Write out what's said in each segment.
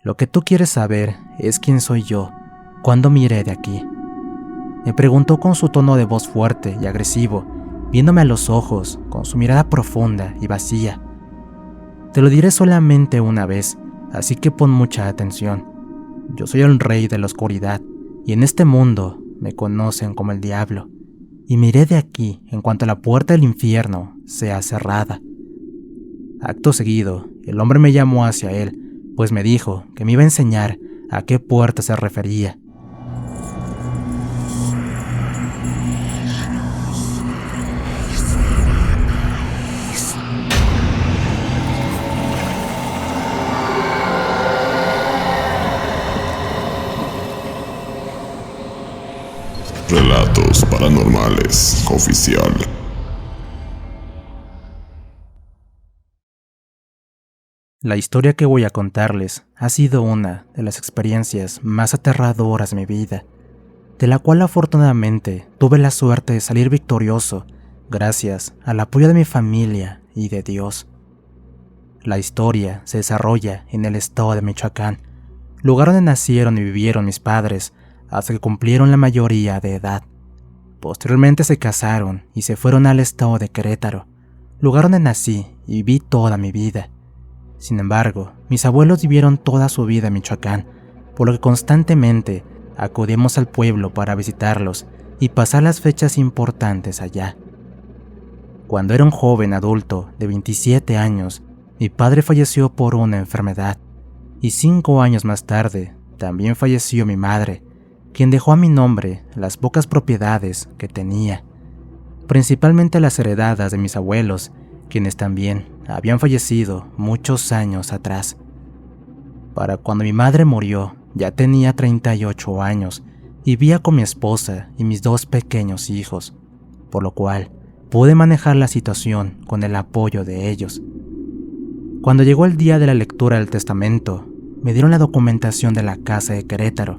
Lo que tú quieres saber es quién soy yo, cuándo me iré de aquí. Me preguntó con su tono de voz fuerte y agresivo, viéndome a los ojos, con su mirada profunda y vacía. Te lo diré solamente una vez, así que pon mucha atención. Yo soy el rey de la oscuridad, y en este mundo me conocen como el diablo, y me iré de aquí en cuanto la puerta del infierno sea cerrada. Acto seguido, el hombre me llamó hacia él, pues me dijo que me iba a enseñar a qué puerta se refería. Relatos Paranormales Oficial. La historia que voy a contarles ha sido una de las experiencias más aterradoras de mi vida, de la cual afortunadamente tuve la suerte de salir victorioso gracias al apoyo de mi familia y de Dios. La historia se desarrolla en el estado de Michoacán, lugar donde nacieron y vivieron mis padres hasta que cumplieron la mayoría de edad. Posteriormente se casaron y se fueron al estado de Querétaro, lugar donde nací y viví toda mi vida. Sin embargo, mis abuelos vivieron toda su vida en Michoacán, por lo que constantemente acudíamos al pueblo para visitarlos y pasar las fechas importantes allá. Cuando era un joven adulto de 27 años, mi padre falleció por una enfermedad, y 5 años más tarde también falleció mi madre, quien dejó a mi nombre las pocas propiedades que tenía, principalmente las heredadas de mis abuelos, quienes también habían fallecido muchos años atrás. Para cuando mi madre murió, ya tenía 38 años y vivía con mi esposa y mis 2 pequeños hijos, por lo cual pude manejar la situación con el apoyo de ellos. Cuando llegó el día de la lectura del testamento, me dieron la documentación de la casa de Querétaro,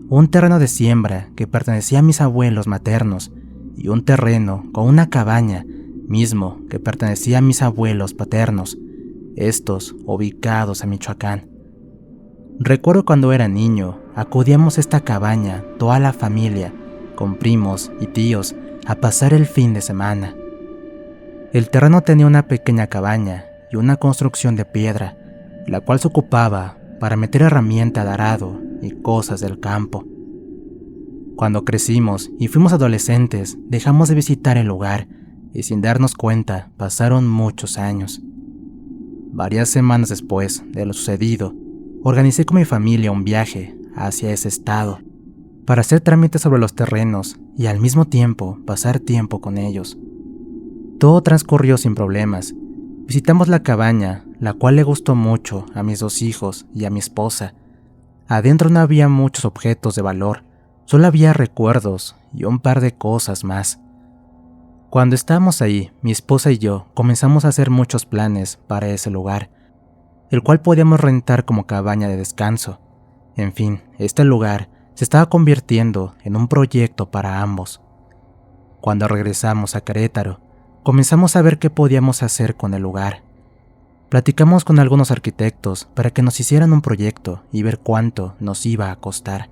un terreno de siembra que pertenecía a mis abuelos maternos y un terreno con una cabaña mismo que pertenecía a mis abuelos paternos, estos ubicados en Michoacán. Recuerdo cuando era niño, acudíamos a esta cabaña toda la familia, con primos y tíos, a pasar el fin de semana. El terreno tenía una pequeña cabaña y una construcción de piedra, la cual se ocupaba para meter herramienta de arado y cosas del campo. Cuando crecimos y fuimos adolescentes, dejamos de visitar el lugar y sin darnos cuenta pasaron muchos años. Varias semanas después de lo sucedido, organicé con mi familia un viaje hacia ese estado para hacer trámites sobre los terrenos y al mismo tiempo pasar tiempo con ellos. Todo transcurrió sin problemas. Visitamos la cabaña, la cual le gustó mucho a mis 2 hijos y a mi esposa. Adentro no había muchos objetos de valor, solo había recuerdos y un par de cosas más. Cuando estábamos ahí, mi esposa y yo comenzamos a hacer muchos planes para ese lugar, el cual podíamos rentar como cabaña de descanso. En fin, este lugar se estaba convirtiendo en un proyecto para ambos. Cuando regresamos a Querétaro, comenzamos a ver qué podíamos hacer con el lugar. Platicamos con algunos arquitectos para que nos hicieran un proyecto y ver cuánto nos iba a costar.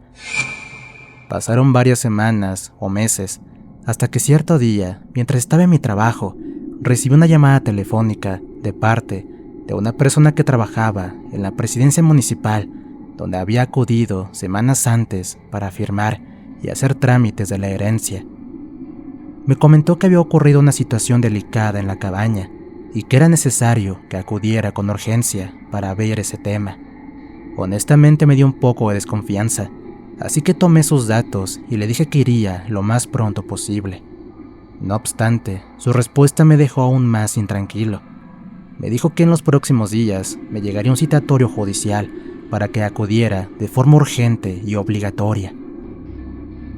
Pasaron varias semanas o meses, hasta que cierto día, mientras estaba en mi trabajo, recibí una llamada telefónica de parte de una persona que trabajaba en la presidencia municipal, donde había acudido semanas antes para firmar y hacer trámites de la herencia. Me comentó que había ocurrido una situación delicada en la cabaña y que era necesario que acudiera con urgencia para ver ese tema. Honestamente me dio un poco de desconfianza, así que tomé sus datos y le dije que iría lo más pronto posible. No obstante, su respuesta me dejó aún más intranquilo. Me dijo que en los próximos días me llegaría un citatorio judicial para que acudiera de forma urgente y obligatoria.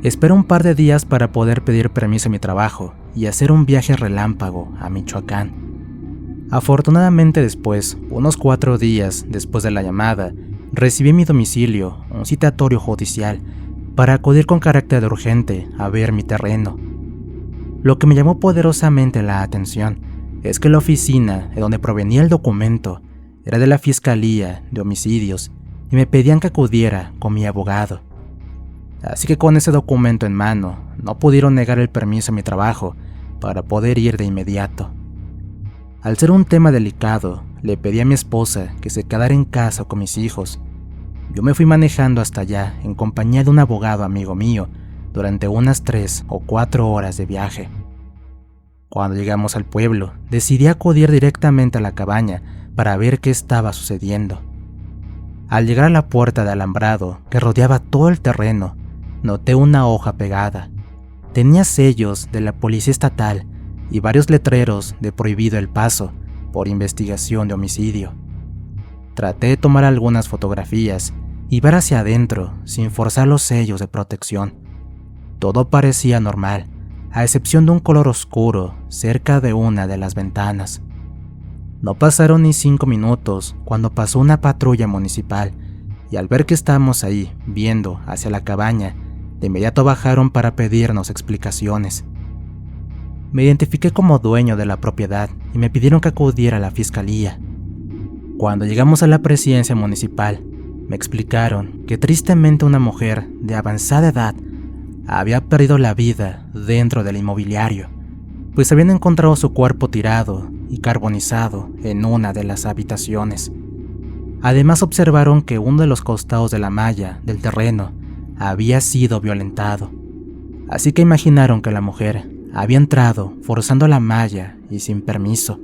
Esperé un par de días para poder pedir permiso a mi trabajo y hacer un viaje relámpago a Michoacán. Afortunadamente después, unos 4 días después de la llamada, recibí en mi domicilio un citatorio judicial para acudir con carácter de urgente a ver mi terreno. Lo que me llamó poderosamente la atención es que la oficina de donde provenía el documento era de la Fiscalía de Homicidios y me pedían que acudiera con mi abogado. Así que con ese documento en mano, no pudieron negar el permiso a mi trabajo para poder ir de inmediato. Al ser un tema delicado, le pedí a mi esposa que se quedara en casa con mis hijos. Yo me fui manejando hasta allá en compañía de un abogado amigo mío durante unas 3 o 4 horas de viaje. Cuando llegamos al pueblo, decidí acudir directamente a la cabaña para ver qué estaba sucediendo. Al llegar a la puerta de alambrado que rodeaba todo el terreno, noté una hoja pegada. Tenía sellos de la policía estatal y varios letreros de prohibido el paso por investigación de homicidio. Traté de tomar algunas fotografías y ver hacia adentro sin forzar los sellos de protección. Todo parecía normal, a excepción de un color oscuro cerca de una de las ventanas. No pasaron ni 5 minutos cuando pasó una patrulla municipal y al ver que estábamos ahí viendo hacia la cabaña, de inmediato bajaron para pedirnos explicaciones. Me identifiqué como dueño de la propiedad y me pidieron que acudiera a la fiscalía. Cuando llegamos a la presidencia municipal, me explicaron que tristemente una mujer de avanzada edad había perdido la vida dentro del inmobiliario, pues habían encontrado su cuerpo tirado y carbonizado en una de las habitaciones. Además observaron que uno de los costados de la malla del terreno había sido violentado, así que imaginaron que la mujer había entrado forzando la malla y sin permiso.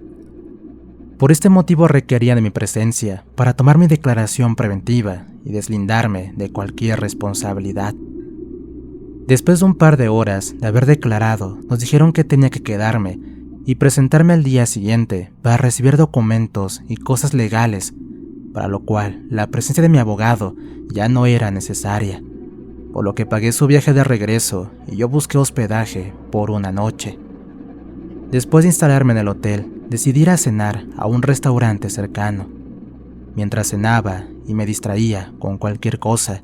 Por este motivo requerían de mi presencia para tomar mi declaración preventiva y deslindarme de cualquier responsabilidad. Después de un par de horas de haber declarado, nos dijeron que tenía que quedarme y presentarme al día siguiente para recibir documentos y cosas legales, para lo cual la presencia de mi abogado ya no era necesaria, por lo que pagué su viaje de regreso y yo busqué hospedaje por una noche. Después de instalarme en el hotel, decidí ir a cenar a un restaurante cercano. Mientras cenaba y me distraía con cualquier cosa,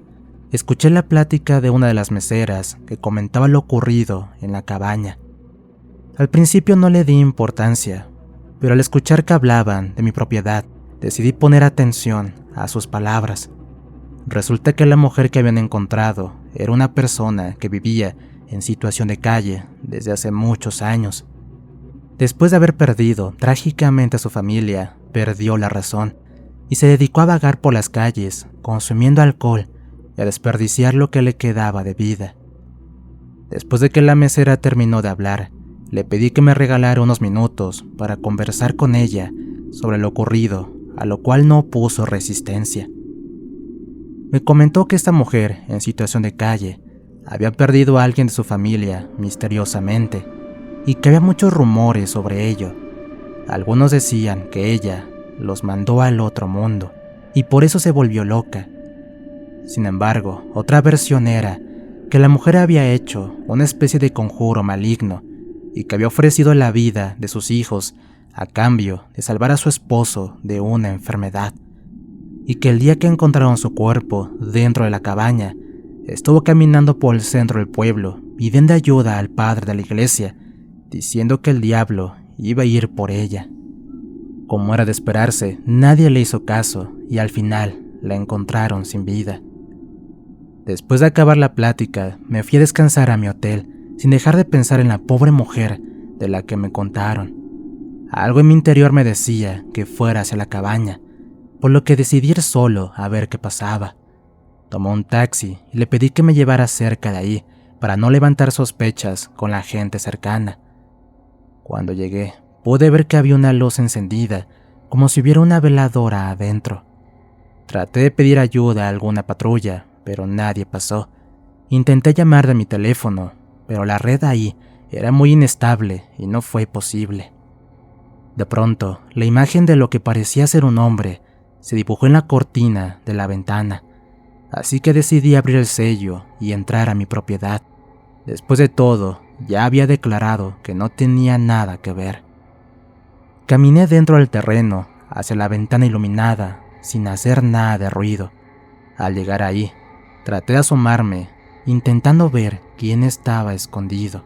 escuché la plática de una de las meseras que comentaba lo ocurrido en la cabaña. Al principio no le di importancia, pero al escuchar que hablaban de mi propiedad, decidí poner atención a sus palabras. Resulta que la mujer que habían encontrado era una persona que vivía en situación de calle desde hace muchos años. Después de haber perdido trágicamente a su familia, perdió la razón y se dedicó a vagar por las calles, consumiendo alcohol y a desperdiciar lo que le quedaba de vida. Después de que la mesera terminó de hablar, le pedí que me regalara unos minutos para conversar con ella sobre lo ocurrido, a lo cual no opuso resistencia. Me comentó que esta mujer, en situación de calle, había perdido a alguien de su familia misteriosamente y que había muchos rumores sobre ello. Algunos decían que ella los mandó al otro mundo y por eso se volvió loca. Sin embargo, otra versión era que la mujer había hecho una especie de conjuro maligno y que había ofrecido la vida de sus hijos a cambio de salvar a su esposo de una enfermedad, y que el día que encontraron su cuerpo dentro de la cabaña, estuvo caminando por el centro del pueblo pidiendo ayuda al padre de la iglesia, diciendo que el diablo iba a ir por ella. Como era de esperarse, nadie le hizo caso y al final la encontraron sin vida. Después de acabar la plática, me fui a descansar a mi hotel, sin dejar de pensar en la pobre mujer de la que me contaron. Algo en mi interior me decía que fuera hacia la cabaña, por lo que decidí ir solo a ver qué pasaba. Tomé un taxi y le pedí que me llevara cerca de ahí, para no levantar sospechas con la gente cercana. Cuando llegué, pude ver que había una luz encendida, como si hubiera una veladora adentro. Traté de pedir ayuda a alguna patrulla, pero nadie pasó. Intenté llamar de mi teléfono, pero la red ahí era muy inestable y no fue posible. De pronto, la imagen de lo que parecía ser un hombre se dibujó en la cortina de la ventana, así que decidí abrir el sello y entrar a mi propiedad. Después de todo, ya había declarado que no tenía nada que ver. Caminé dentro del terreno, hacia la ventana iluminada, sin hacer nada de ruido. Al llegar ahí, traté de asomarme, intentando ver quién estaba escondido.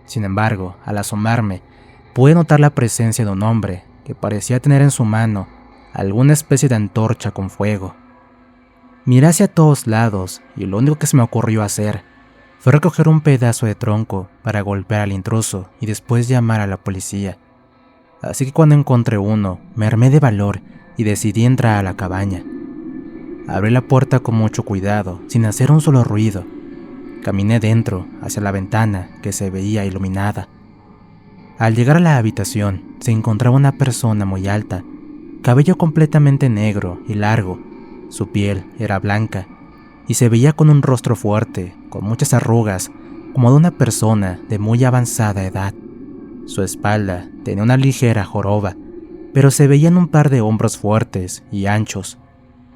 Sin embargo, al asomarme, pude notar la presencia de un hombre que parecía tener en su mano alguna especie de antorcha con fuego. Miré hacia todos lados y lo único que se me ocurrió hacer fue recoger un pedazo de tronco para golpear al intruso y después llamar a la policía. Así que cuando encontré uno, me armé de valor y decidí entrar a la cabaña. Abrí la puerta con mucho cuidado, sin hacer un solo ruido. Caminé dentro, hacia la ventana, que se veía iluminada. Al llegar a la habitación, se encontraba una persona muy alta, cabello completamente negro y largo. Su piel era blanca, y se veía con un rostro fuerte, con muchas arrugas, como de una persona de muy avanzada edad. Su espalda tenía una ligera joroba, pero se veían un par de hombros fuertes y anchos.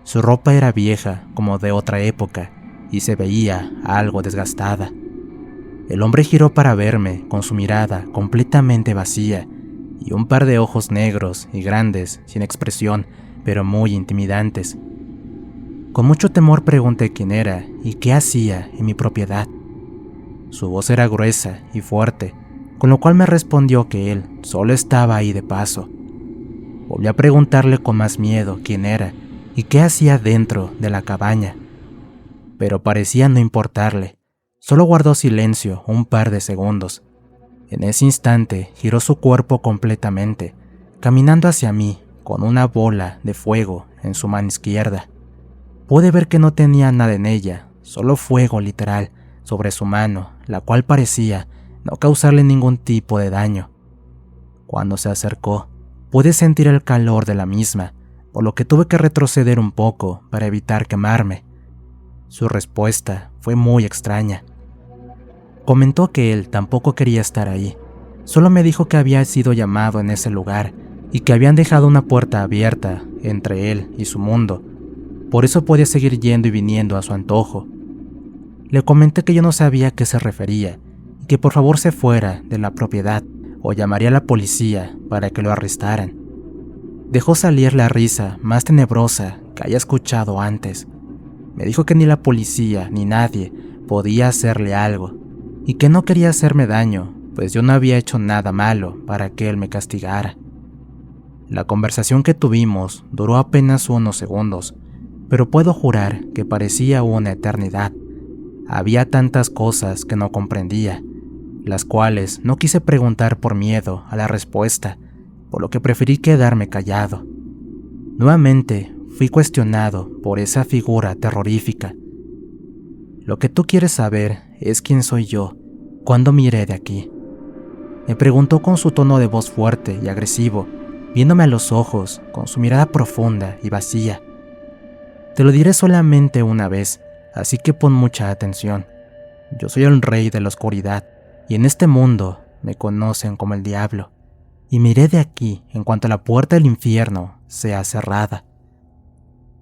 Su ropa era vieja, como de otra época, y se veía algo desgastada. El hombre giró para verme con su mirada completamente vacía y un par de ojos negros y grandes, sin expresión, pero muy intimidantes. Con mucho temor pregunté quién era y qué hacía en mi propiedad. Su voz era gruesa y fuerte, con lo cual me respondió que él solo estaba ahí de paso. Volví a preguntarle con más miedo quién era y qué hacía dentro de la cabaña, pero parecía no importarle. Solo guardó silencio un par de segundos. En ese instante giró su cuerpo completamente, caminando hacia mí con una bola de fuego en su mano izquierda. Pude ver que no tenía nada en ella, solo fuego literal sobre su mano, la cual parecía no causarle ningún tipo de daño. Cuando se acercó, pude sentir el calor de la misma, por lo que tuve que retroceder un poco para evitar quemarme. Su respuesta fue muy extraña. Comentó que él tampoco quería estar ahí, solo me dijo que había sido llamado en ese lugar y que habían dejado una puerta abierta entre él y su mundo, por eso podía seguir yendo y viniendo a su antojo. Le comenté que yo no sabía a qué se refería y que por favor se fuera de la propiedad o llamaría a la policía para que lo arrestaran. Dejó salir la risa más tenebrosa que haya escuchado antes. Me dijo que ni la policía ni nadie podía hacerle algo y que no quería hacerme daño, pues yo no había hecho nada malo para que él me castigara. La conversación que tuvimos duró apenas unos segundos, pero puedo jurar que parecía una eternidad. Había tantas cosas que no comprendía, las cuales no quise preguntar por miedo a la respuesta, por lo que preferí quedarme callado. Nuevamente fui cuestionado por esa figura terrorífica. Lo que tú quieres saber es quién soy yo, cuándo me iré de aquí. Me preguntó con su tono de voz fuerte y agresivo, viéndome a los ojos con su mirada profunda y vacía. Te lo diré solamente una vez, así que pon mucha atención. Yo soy el rey de la oscuridad, y en este mundo me conocen como el diablo, y me iré de aquí en cuanto la puerta del infierno sea cerrada.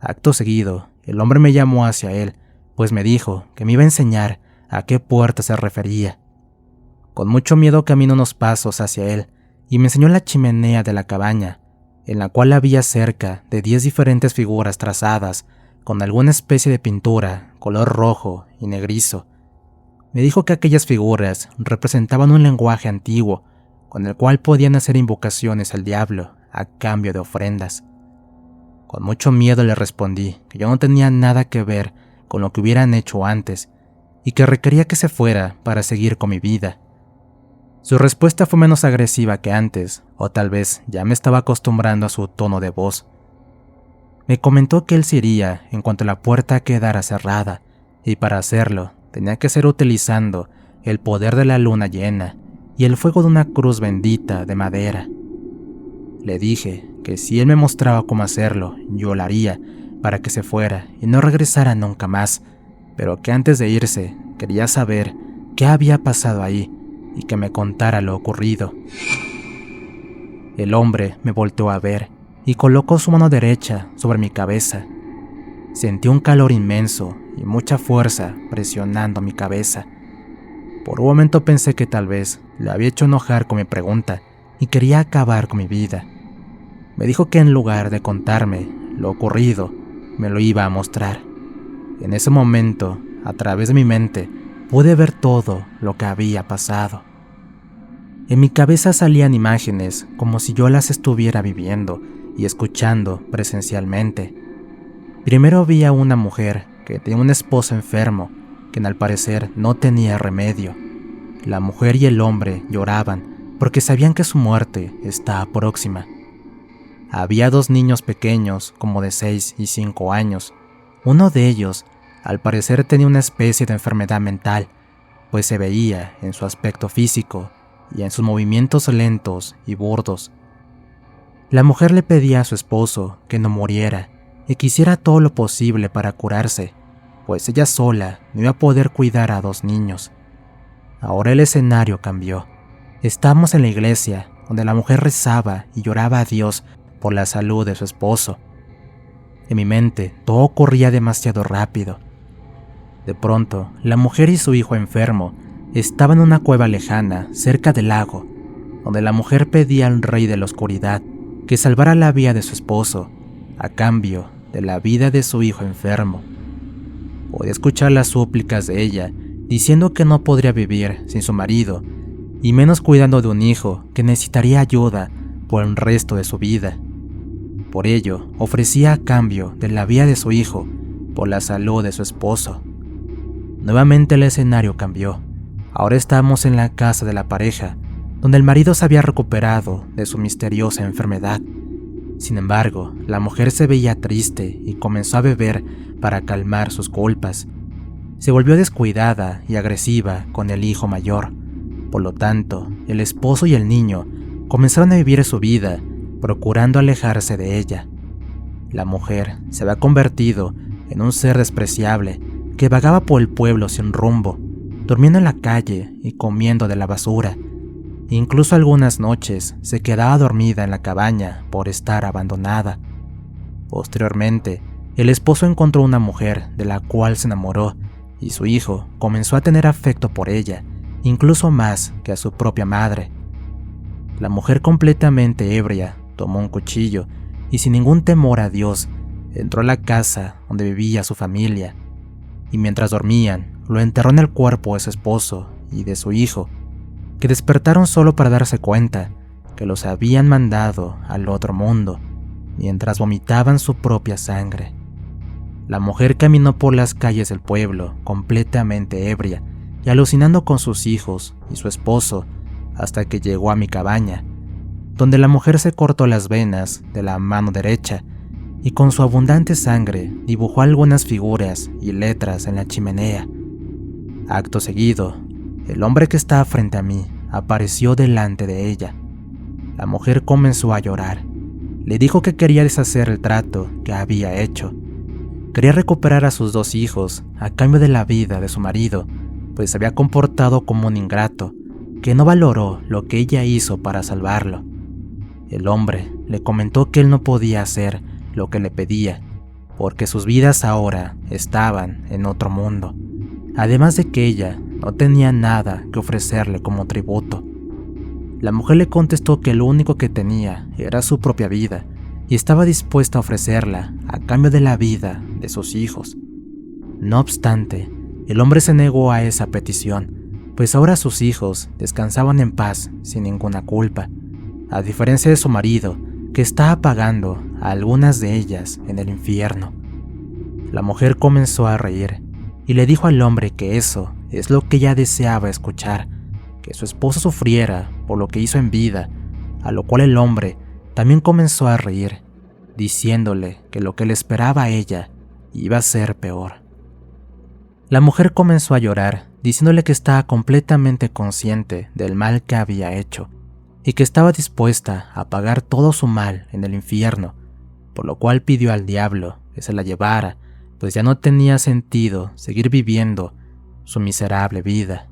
Acto seguido, el hombre me llamó hacia él, pues me dijo que me iba a enseñar a qué puerta se refería. Con mucho miedo caminé unos pasos hacia él, y me enseñó la chimenea de la cabaña, en la cual había cerca de 10 diferentes figuras trazadas con alguna especie de pintura, color rojo y negrizo. Me dijo que aquellas figuras representaban un lenguaje antiguo, con el cual podían hacer invocaciones al diablo a cambio de ofrendas. Con mucho miedo le respondí que yo no tenía nada que ver con lo que hubieran hecho antes y que requería que se fuera para seguir con mi vida. Su respuesta fue menos agresiva que antes, o tal vez ya me estaba acostumbrando a su tono de voz. Me comentó que él se iría en cuanto la puerta quedara cerrada, y para hacerlo tenía que ser utilizando el poder de la luna llena y el fuego de una cruz bendita de madera. Le dije que si él me mostraba cómo hacerlo, yo lo haría para que se fuera y no regresara nunca más, pero que antes de irse quería saber qué había pasado ahí y que me contara lo ocurrido. El hombre me volteó a ver y colocó su mano derecha sobre mi cabeza. Sentí un calor inmenso y mucha fuerza presionando mi cabeza. Por un momento pensé que tal vez le había hecho enojar con mi pregunta y quería acabar con mi vida. Me dijo que en lugar de contarme lo ocurrido, me lo iba a mostrar. En ese momento, a través de mi mente, pude ver todo lo que había pasado. En mi cabeza salían imágenes como si yo las estuviera viviendo y escuchando presencialmente. Primero vi a una mujer que tenía un esposo enfermo, quien al parecer no tenía remedio. La mujer y el hombre lloraban porque sabían que su muerte estaba próxima. Había 2 niños pequeños, como de 6 y 5 años. Uno de ellos, al parecer, tenía una especie de enfermedad mental, pues se veía en su aspecto físico y en sus movimientos lentos y burdos. La mujer le pedía a su esposo que no muriera y que hiciera todo lo posible para curarse, pues ella sola no iba a poder cuidar a 2 niños. Ahora el escenario cambió. Estábamos en la iglesia, donde la mujer rezaba y lloraba a Dios por la salud de su esposo. En mi mente, todo ocurría demasiado rápido. De pronto, la mujer y su hijo enfermo estaban en una cueva lejana, cerca del lago, donde la mujer pedía al rey de la oscuridad que salvara la vida de su esposo, a cambio de la vida de su hijo enfermo. Podía escuchar las súplicas de ella, diciendo que no podría vivir sin su marido, y menos cuidando de un hijo que necesitaría ayuda por el resto de su vida. Por ello, ofrecía a cambio de la vida de su hijo por la salud de su esposo. Nuevamente el escenario cambió. Ahora estamos en la casa de la pareja, donde el marido se había recuperado de su misteriosa enfermedad. Sin embargo, la mujer se veía triste y comenzó a beber para calmar sus culpas. Se volvió descuidada y agresiva con el hijo mayor. Por lo tanto, el esposo y el niño comenzaron a vivir su vida, procurando alejarse de ella. La mujer se había convertido en un ser despreciable que vagaba por el pueblo sin rumbo, durmiendo en la calle y comiendo de la basura. Incluso algunas noches se quedaba dormida en la cabaña por estar abandonada. Posteriormente, el esposo encontró una mujer de la cual se enamoró y su hijo comenzó a tener afecto por ella, incluso más que a su propia madre. La mujer, completamente ebria, tomó un cuchillo y sin ningún temor a Dios entró a la casa donde vivía su familia, y mientras dormían lo enterró en el cuerpo de su esposo y de su hijo, que despertaron solo para darse cuenta que los habían mandado al otro mundo, mientras vomitaban su propia sangre. La mujer caminó por las calles del pueblo completamente ebria y alucinando con sus hijos y su esposo hasta que llegó a mi cabaña, donde la mujer se cortó las venas de la mano derecha y con su abundante sangre dibujó algunas figuras y letras en la chimenea. Acto seguido, el hombre que estaba frente a mí apareció delante de ella. La mujer comenzó a llorar. Le dijo que quería deshacer el trato que había hecho. Quería recuperar a sus 2 hijos a cambio de la vida de su marido, pues se había comportado como un ingrato, que no valoró lo que ella hizo para salvarlo. El hombre le comentó que él no podía hacer lo que le pedía, porque sus vidas ahora estaban en otro mundo, además de que ella no tenía nada que ofrecerle como tributo. La mujer le contestó que lo único que tenía era su propia vida y estaba dispuesta a ofrecerla a cambio de la vida de sus hijos. No obstante, el hombre se negó a esa petición, pues ahora sus hijos descansaban en paz sin ninguna culpa, a diferencia de su marido, que estaba pagando a algunas de ellas en el infierno. La mujer comenzó a reír y le dijo al hombre que eso es lo que ella deseaba escuchar, que su esposo sufriera por lo que hizo en vida, a lo cual el hombre también comenzó a reír, diciéndole que lo que le esperaba a ella iba a ser peor. La mujer comenzó a llorar, diciéndole que estaba completamente consciente del mal que había hecho y que estaba dispuesta a pagar todo su mal en el infierno, por lo cual pidió al diablo que se la llevara, pues ya no tenía sentido seguir viviendo su miserable vida.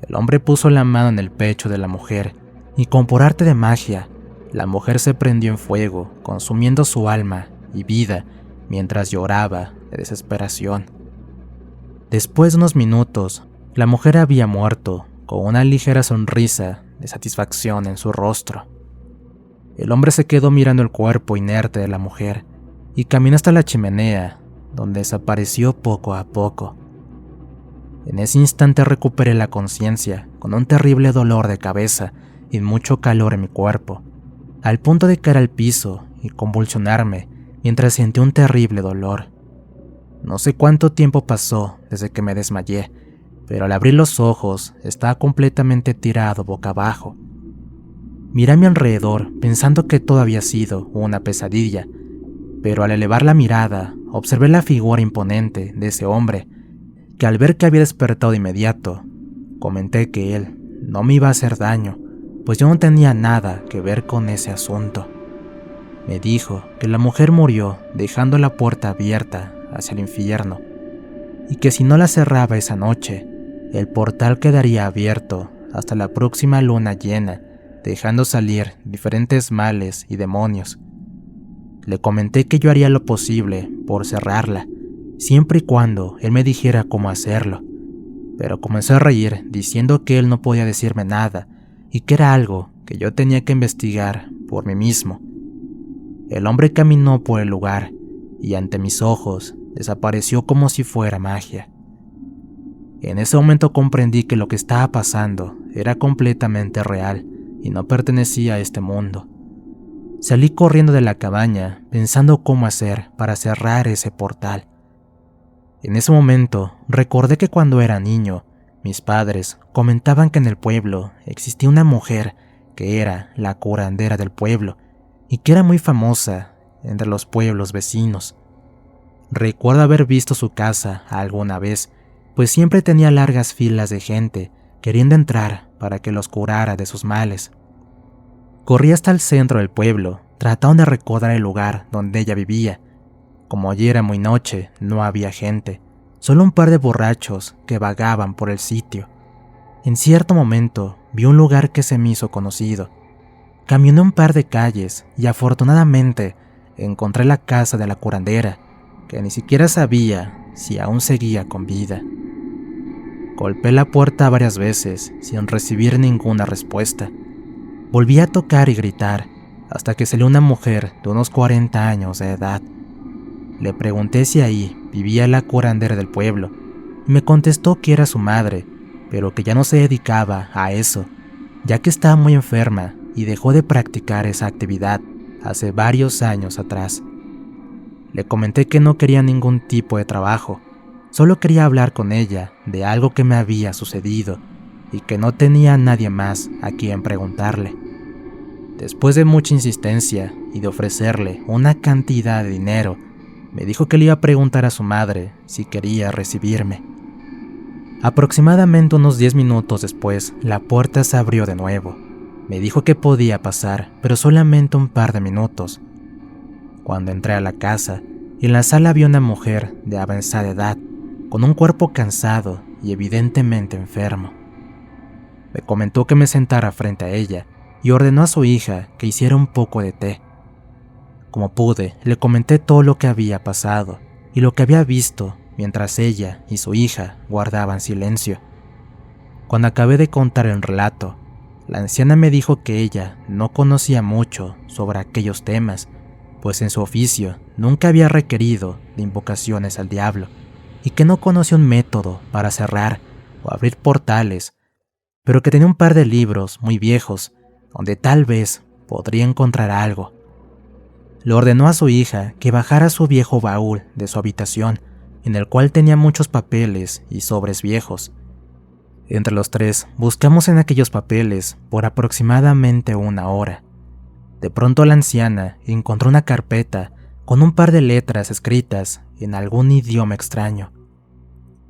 El hombre puso la mano en el pecho de la mujer y con por arte de magia, la mujer se prendió en fuego, consumiendo su alma y vida mientras lloraba de desesperación. Después de unos minutos, la mujer había muerto con una ligera sonrisa de satisfacción en su rostro. El hombre se quedó mirando el cuerpo inerte de la mujer y caminó hasta la chimenea, donde desapareció poco a poco. En ese instante recuperé la conciencia con un terrible dolor de cabeza y mucho calor en mi cuerpo, al punto de caer al piso y convulsionarme mientras sentí un terrible dolor. No sé cuánto tiempo pasó desde que me desmayé, pero al abrir los ojos estaba completamente tirado boca abajo. Miré a mi alrededor pensando que todo había sido una pesadilla, pero al elevar la mirada observé la figura imponente de ese hombre, que al ver que había despertado de inmediato, comenté que él no me iba a hacer daño, pues yo no tenía nada que ver con ese asunto. Me dijo que la mujer murió dejando la puerta abierta hacia el infierno, y que si no la cerraba esa noche, el portal quedaría abierto hasta la próxima luna llena, dejando salir diferentes males y demonios. Le comenté que yo haría lo posible por cerrarla, siempre y cuando él me dijera cómo hacerlo, pero comenzó a reír diciendo que él no podía decirme nada y que era algo que yo tenía que investigar por mí mismo. El hombre caminó por el lugar y ante mis ojos desapareció como si fuera magia. En ese momento comprendí que lo que estaba pasando era completamente real y no pertenecía a este mundo. Salí corriendo de la cabaña pensando cómo hacer para cerrar ese portal. En ese momento recordé que cuando era niño, mis padres comentaban que en el pueblo existía una mujer que era la curandera del pueblo y que era muy famosa entre los pueblos vecinos. Recuerdo haber visto su casa alguna vez, pues siempre tenía largas filas de gente queriendo entrar para que los curara de sus males. Corrí hasta el centro del pueblo, tratando de recordar el lugar donde ella vivía. Como ya era muy noche, no había gente, solo un par de borrachos que vagaban por el sitio. En cierto momento vi un lugar que se me hizo conocido. Caminé un par de calles y afortunadamente encontré la casa de la curandera, que ni siquiera sabía si aún seguía con vida. Golpeé la puerta varias veces sin recibir ninguna respuesta. Volví a tocar y gritar hasta que salió una mujer de unos 40 años de edad. Le pregunté si ahí vivía la curandera del pueblo y me contestó que era su madre, pero que ya no se dedicaba a eso, ya que estaba muy enferma y dejó de practicar esa actividad hace varios años atrás. Le comenté que no quería ningún tipo de trabajo, solo quería hablar con ella de algo que me había sucedido y que no tenía a nadie más a quien preguntarle. Después de mucha insistencia y de ofrecerle una cantidad de dinero, me dijo que le iba a preguntar a su madre si quería recibirme. Aproximadamente unos 10 minutos después, la puerta se abrió de nuevo. Me dijo que podía pasar, pero solamente un par de minutos. Cuando entré a la casa, en la sala vi una mujer de avanzada edad, con un cuerpo cansado y evidentemente enfermo. Me comentó que me sentara frente a ella y ordenó a su hija que hiciera un poco de té. Como pude, le comenté todo lo que había pasado y lo que había visto mientras ella y su hija guardaban silencio. Cuando acabé de contar el relato, la anciana me dijo que ella no conocía mucho sobre aquellos temas, pues en su oficio nunca había requerido de invocaciones al diablo y que no conocía un método para cerrar o abrir portales, pero que tenía un par de libros muy viejos donde tal vez podría encontrar algo. Le ordenó a su hija que bajara su viejo baúl de su habitación, en el cual tenía muchos papeles y sobres viejos. Entre los tres buscamos en aquellos papeles por aproximadamente 1 hora. De pronto la anciana encontró una carpeta con un par de letras escritas en algún idioma extraño.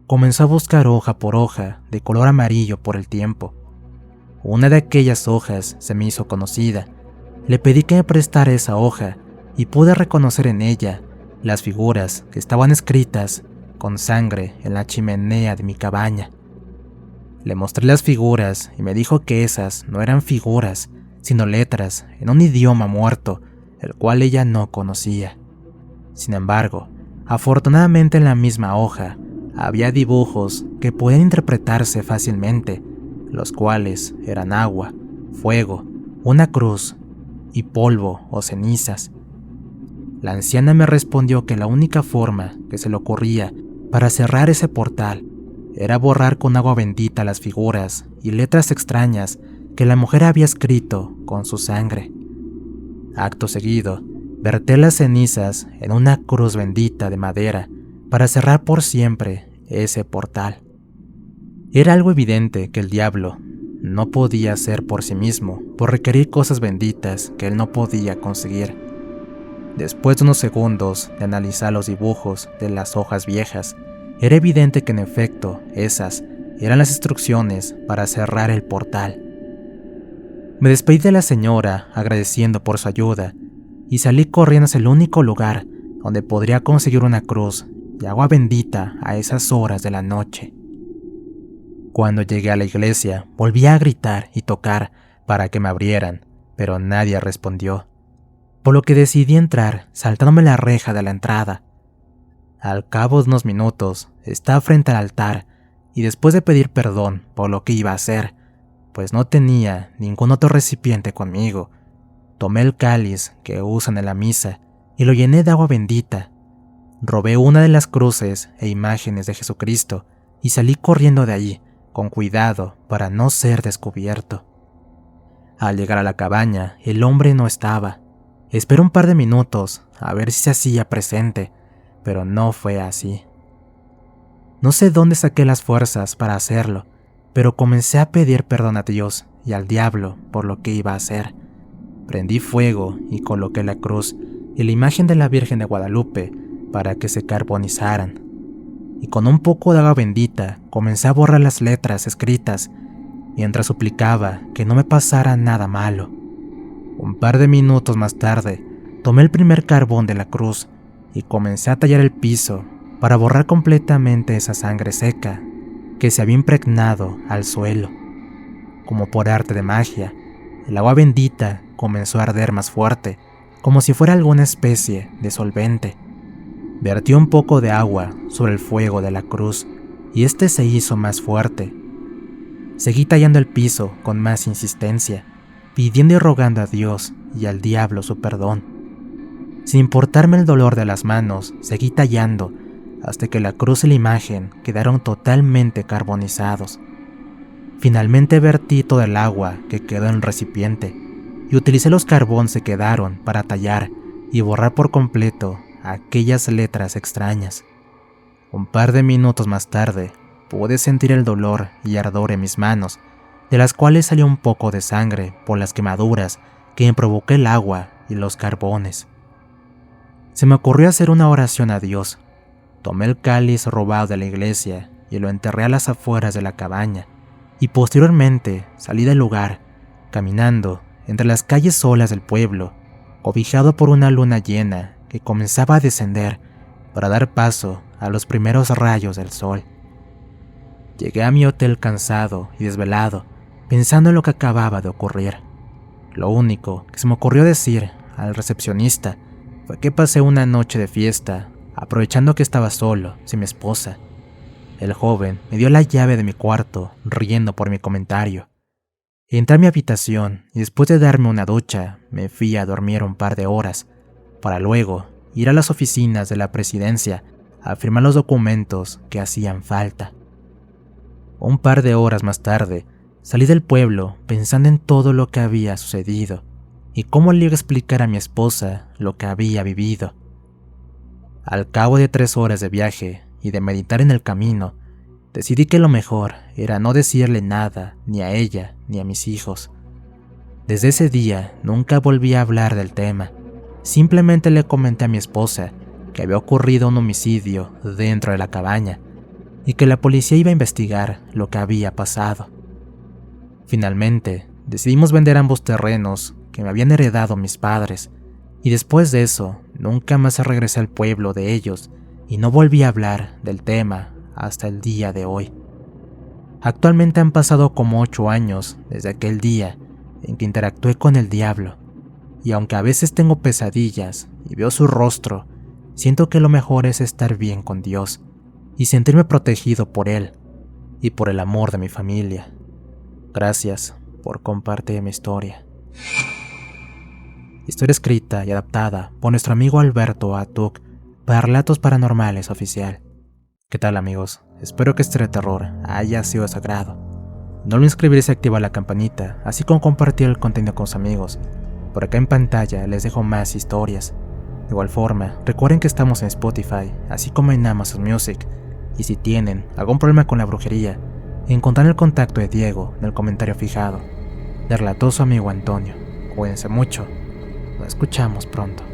Comenzó a buscar hoja por hoja de color amarillo por el tiempo. Una de aquellas hojas se me hizo conocida. Le pedí que me prestara esa hoja y pude reconocer en ella las figuras que estaban escritas con sangre en la chimenea de mi cabaña. Le mostré las figuras y me dijo que esas no eran figuras, sino letras en un idioma muerto, el cual ella no conocía. Sin embargo, afortunadamente en la misma hoja había dibujos que podían interpretarse fácilmente, los cuales eran agua, fuego, una cruz y polvo o cenizas. La anciana me respondió que la única forma que se le ocurría para cerrar ese portal era borrar con agua bendita las figuras y letras extrañas que la mujer había escrito con su sangre. Acto seguido, verter las cenizas en una cruz bendita de madera para cerrar por siempre ese portal. Era algo evidente que el diablo no podía hacer por sí mismo, por requerir cosas benditas que él no podía conseguir. Después de unos segundos de analizar los dibujos de las hojas viejas, era evidente que en efecto esas eran las instrucciones para cerrar el portal. Me despedí de la señora agradeciendo por su ayuda y salí corriendo hacia el único lugar donde podría conseguir una cruz y agua bendita a esas horas de la noche. Cuando llegué a la iglesia, volví a gritar y tocar para que me abrieran, pero nadie respondió, por lo que decidí entrar saltándome la reja de la entrada. Al cabo de unos minutos, estaba frente al altar y después de pedir perdón por lo que iba a hacer, pues no tenía ningún otro recipiente conmigo, tomé el cáliz que usan en la misa y lo llené de agua bendita. Robé una de las cruces e imágenes de Jesucristo y salí corriendo de allí, con cuidado para no ser descubierto. Al llegar a la cabaña, el hombre no estaba. Esperé un par de minutos a ver si se hacía presente, pero no fue así. No sé dónde saqué las fuerzas para hacerlo, pero comencé a pedir perdón a Dios y al diablo por lo que iba a hacer. Prendí fuego y coloqué la cruz y la imagen de la Virgen de Guadalupe para que se carbonizaran. Y con un poco de agua bendita comencé a borrar las letras escritas mientras suplicaba que no me pasara nada malo. Un par de minutos más tarde, tomé el primer carbón de la cruz y comencé a tallar el piso para borrar completamente esa sangre seca que se había impregnado al suelo. Como por arte de magia, el agua bendita comenzó a arder más fuerte, como si fuera alguna especie de solvente. Vertí un poco de agua sobre el fuego de la cruz y este se hizo más fuerte. Seguí tallando el piso con más insistencia, pidiendo y rogando a Dios y al diablo su perdón. Sin importarme el dolor de las manos, seguí tallando hasta que la cruz y la imagen quedaron totalmente carbonizados. Finalmente vertí todo el agua que quedó en el recipiente y utilicé los carbones que quedaron para tallar y borrar por completo aquellas letras extrañas. Un par de minutos más tarde, pude sentir el dolor y ardor en mis manos, de las cuales salió un poco de sangre por las quemaduras que me provocó el agua y los carbones. Se me ocurrió hacer una oración a Dios. Tomé el cáliz robado de la iglesia y lo enterré a las afueras de la cabaña, y posteriormente salí del lugar, caminando entre las calles solas del pueblo, cobijado por una luna llena que comenzaba a descender para dar paso a los primeros rayos del sol. Llegué a mi hotel cansado y desvelado, pensando en lo que acababa de ocurrir. Lo único que se me ocurrió decir al recepcionista fue que pasé una noche de fiesta, aprovechando que estaba solo, sin mi esposa. El joven me dio la llave de mi cuarto, riendo por mi comentario. Entré a mi habitación y después de darme una ducha, me fui a dormir un par de horas, para luego ir a las oficinas de la presidencia a firmar los documentos que hacían falta. Un par de horas más tarde, salí del pueblo pensando en todo lo que había sucedido y cómo le iba a explicar a mi esposa lo que había vivido. Al cabo de 3 horas de viaje y de meditar en el camino, decidí que lo mejor era no decirle nada ni a ella ni a mis hijos. Desde ese día nunca volví a hablar del tema. Simplemente le comenté a mi esposa que había ocurrido un homicidio dentro de la cabaña y que la policía iba a investigar lo que había pasado. Finalmente, decidimos vender ambos terrenos que me habían heredado mis padres, y después de eso, nunca más regresé al pueblo de ellos y no volví a hablar del tema hasta el día de hoy. Actualmente han pasado como 8 años desde aquel día en que interactué con el diablo, y aunque a veces tengo pesadillas y veo su rostro, siento que lo mejor es estar bien con Dios y sentirme protegido por Él y por el amor de mi familia. Gracias por compartir mi historia. Historia escrita y adaptada por nuestro amigo Alberto Atuk para Relatos Paranormales Oficial. ¿Qué tal, amigos? Espero que este de terror haya sido de su agrado. No olviden suscribirse y activar la campanita, así como compartir el contenido con sus amigos. Por acá en pantalla les dejo más historias. igual forma, recuerden que estamos en Spotify, así como en Amazon Music, y si tienen algún problema con la brujería, encontrarán el contacto de Diego en el comentario fijado. Le relató su amigo Antonio. Cuídense mucho, nos escuchamos pronto.